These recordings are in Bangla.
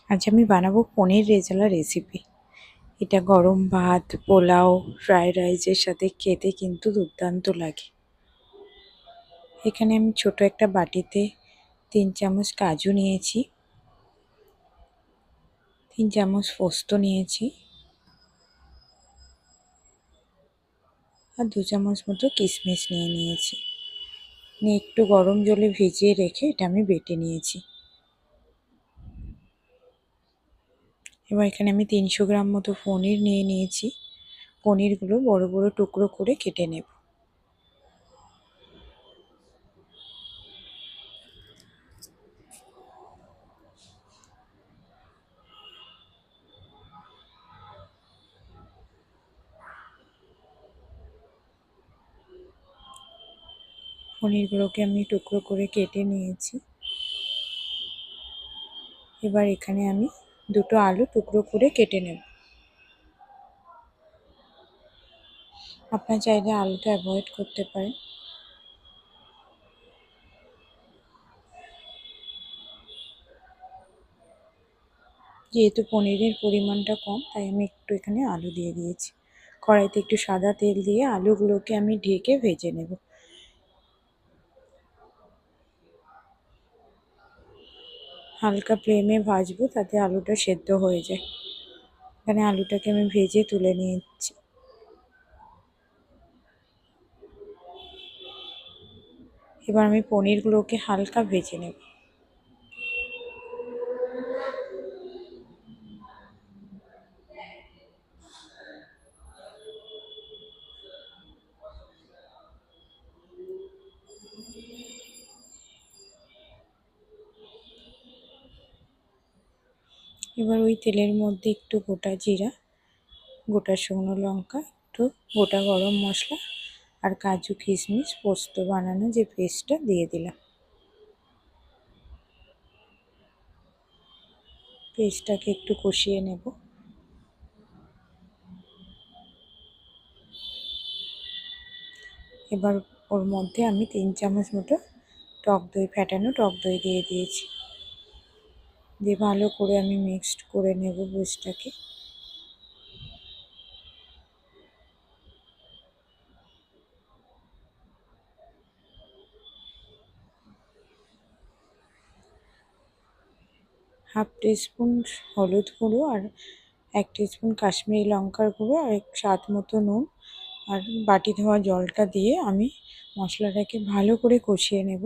আজ আমি বানাবো পনির রেজালা রেসিপি। এটা গরম ভাত, পোলাও, ফ্রাইড রাইসের সাথে খেতে কিন্তু দুর্দান্ত লাগে। এখানে আমি ছোট একটা বাটিতে 3 চামচ কাজু নিয়েছি, 3 চামচ পোস্ত নিয়েছি আর 2 চামচ মতো কিশমিশ নিয়েছি। একটু গরম জলে ভিজিয়ে রেখে এটা আমি বেটে নিয়েছি। এবার এখানে আমি 300 গ্রাম মতো পনির নিয়েছি। পনিরগুলো বড় বড় টুকরো করে কেটে নেব। পনিরগুলোকে আমি টুকরো করে কেটে নিয়েছি। এবার এখানে আমি 2টো আলু টুকরো করে কেটে নেব। আপনার চাইলে আলুটা অ্যাভয়েড করতে পারেন। যেহেতু পনিরের পরিমাণটা কম, তাই আমি একটু এখানে আলু দিয়ে দিয়েছি। কড়াইতে একটু সাদা তেল দিয়ে আলুগুলোকে আমি ঢেকে ভেজে নেব। হালকা ফ্লেমে ভাজবো, তাতে আলুটা সেদ্ধ হয়ে যায়। এখানে আলুটাকে আমি ভেজে তুলে নিয়েছি। এবার আমি পনিরগুলোকে হালকা ভেজে নেব। এবার ওই তেলের মধ্যে একটু গোটা জিরা, গোটা শুকনো লঙ্কা, একটু গোটা গরম মশলা আর কাজু কিশমিশ পোস্ত বানানো যে পেস্টটা দিয়ে দিলাম। পেস্টটাকে একটু কষিয়ে নেব। এবার ওর মধ্যে আমি 3 চামচ মতো ফ্যাটানো টক দই দিয়ে দিয়েছি। দিয়ে ভালো করে আমি মিক্সড করে নেব পেস্টটাকে। হাফ টিস্পুন হলুদ গুঁড়ো আর 1 টিস্পুন কাশ্মীরি লঙ্কার গুঁড়ো আর স্বাদ মতো নুন আর বাটি ধোয়া জলটা দিয়ে আমি মশলাটাকে ভালো করে কষিয়ে নেব।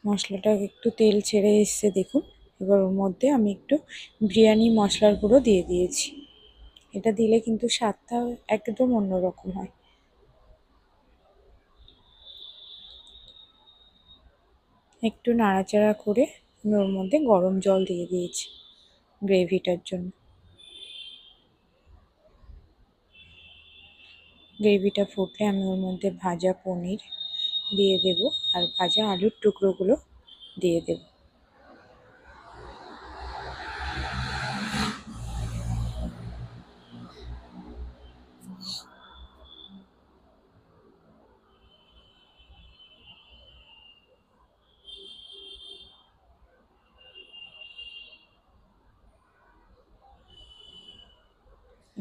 মশলাটা একটু তেল ছেড়ে এসছে দেখুন। এবার ওর মধ্যে আমি একটু বিরিয়ানি মশলার গুঁড়ো দিয়ে দিয়েছি। এটা দিলে কিন্তু স্বাদটা একদম অন্যরকম হয়। একটু নাড়াচাড়া করে আমি ওর মধ্যে গরম জল দিয়ে দিয়েছি গ্রেভিটার জন্য। গ্রেভিটা ফুটলে আমি ওর মধ্যে ভাজা পনির দিয়ে দেব আর ভাজা আলুর টুকরোগুলো দিয়ে দেব।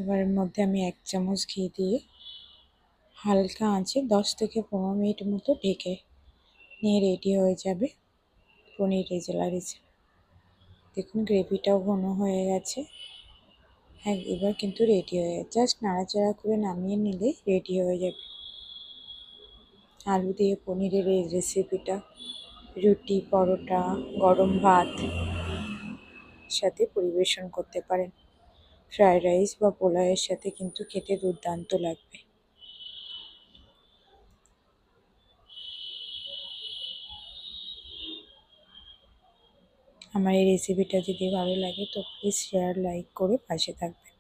এবার এর মধ্যে আমি 1 চামচ ঘি দিয়ে হালকা আঁচে 10 থেকে 15 মিনিট মতো ঢেকে নিয়ে রেডি হয়ে যাবে পনির রেজালা রেসিপি। দেখুন গ্রেভিটাও ঘন হয়ে গেছে। হ্যাঁ, এবার কিন্তু রেডি হয়ে গেছে। জাস্ট নাড়াচাড়া করে নামিয়ে নিলেই রেডি হয়ে যাবে। আলু দিয়ে পনিরের এই রেসিপিটা রুটি, পরোটা, গরম ভাত সাথে পরিবেশন করতে পারেন। ফ্রাইড রাইস বা পোলাওয়ের সাথে কিন্তু খেতে দুর্দান্ত লাগবে। আমার এই রেসিপিটা যদি ভালো লাগে তো প্লিজ শেয়ার, লাইক করে পাশে থাকবেন।